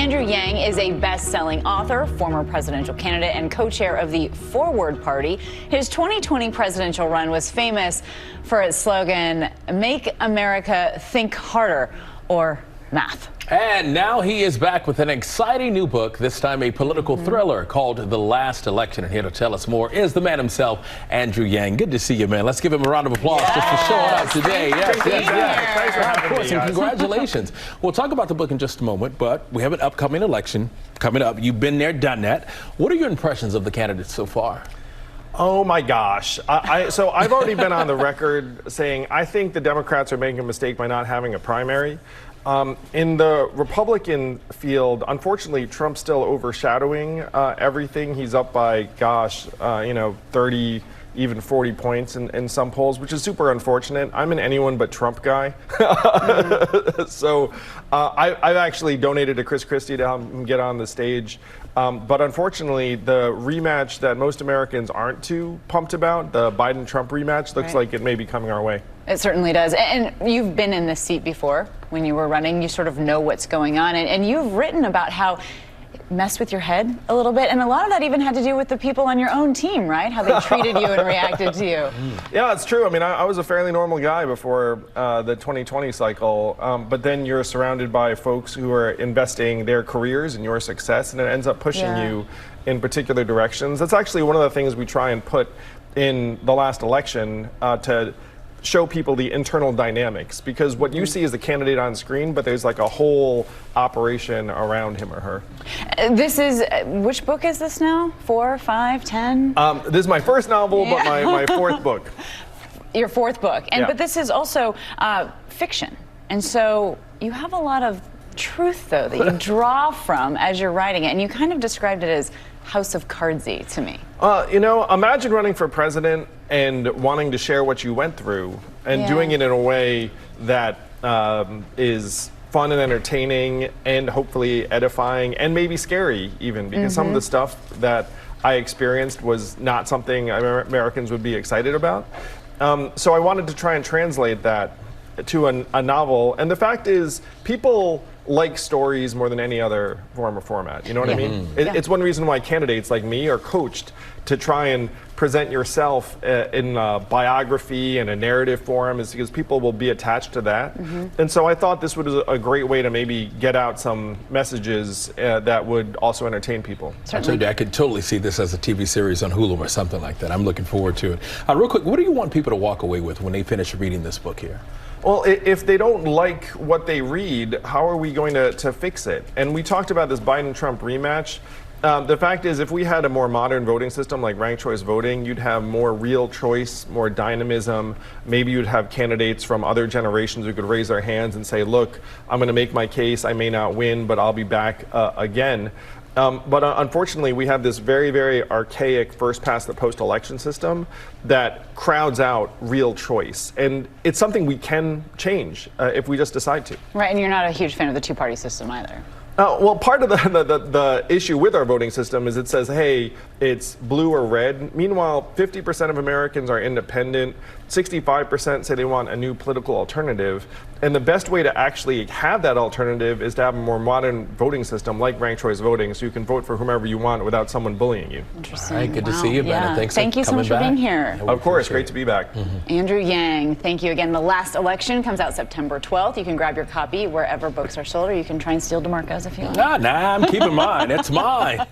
Andrew Yang is a best-selling author, former presidential candidate, and co-chair of the Forward Party. His 2020 presidential run was famous for its slogan, "Make America Think Harder," or math. And now he is back with an exciting new book, this time a political thriller called The Last Election. And here to tell us more is the man himself, Andrew Yang. Good to see you, man. Let's give him a round of applause just for showing up today. Thanks for having Of course, me, and congratulations. We'll talk about the book in just a moment, but we have an upcoming election coming up. You've been there, done that. What are your impressions of the candidates so far? Oh my gosh. So I've already been on the record saying I think the Democrats are making a mistake by not having a primary. In the Republican field, unfortunately, Trump's still overshadowing everything. He's up by, 30, even 40 points in some polls, which is super unfortunate. I'm an anyone but Trump guy. So I've actually donated to Chris Christie to help him get on the stage. But unfortunately, the rematch that most Americans aren't too pumped about, the Biden-Trump rematch, looks like it may be coming our way. It certainly does. And you've been in this seat before when you were running. You sort of know what's going on. And you've written about how it messed with your head a little bit. And a lot of that even had to do with the people on your own team, right? How they treated you and reacted to you. Yeah, it's true. I mean, I was a fairly normal guy before the 2020 cycle. But then you're surrounded by folks who are investing their careers in your success, and it ends up pushing you in particular directions. That's actually one of the things we try and put in The Last Election to show people the internal dynamics, because what you see is the candidate on screen, but there's like a whole operation around him or her. This is, which book is this now? 4, 5, 10? This is my first novel, but my fourth book. Your fourth book. But this is also fiction. And so you have a lot of truth, though, that you draw from as you're writing it. And you kind of described it as House of Cardsy to me. Imagine running for president and wanting to share what you went through and doing it in a way that is fun and entertaining and hopefully edifying and maybe scary even, because some of the stuff that I experienced was not something Americans would be excited about. So I wanted to try and translate that to a novel. And the fact is, people like stories more than any other form or format. You know what I mean? It's one reason why candidates like me are coached to try and present yourself in a biography and a narrative form, is because people will be attached to that. And so I thought this was a great way to maybe get out some messages that would also entertain people. I told you, I could totally see this as a TV series on Hulu or something like that. I'm looking forward to it. Real quick, what do you want people to walk away with when they finish reading this book here? Well, if they don't like what they read, how are we going to fix it? And we talked about this Biden-Trump rematch. The fact is, if we had a more modern voting system like ranked choice voting, you'd have more real choice, more dynamism. Maybe you'd have candidates from other generations who could raise their hands and say, look, I'm going to make my case. I may not win, but I'll be back again. But unfortunately, we have this very, very archaic first past the post election system that crowds out real choice. And it's something we can change if we just decide to. Right, and you're not a huge fan of the two-party system either. Well, part of the issue with our voting system is it says, hey, it's blue or red. Meanwhile, 50% of Americans are independent. 65% say they want a new political alternative. And the best way to actually have that alternative is to have a more modern voting system like ranked choice voting, so you can vote for whomever you want without someone bullying you. Interesting. All right, good to see you, Ben. Thank you so much for being here. Of course, great to be back. Andrew Yang, thank you again. The Last Election comes out September 12th. You can grab your copy wherever books are sold, or you can try and steal DeMarco's if you want. Nah, I'm keeping mine. It's mine.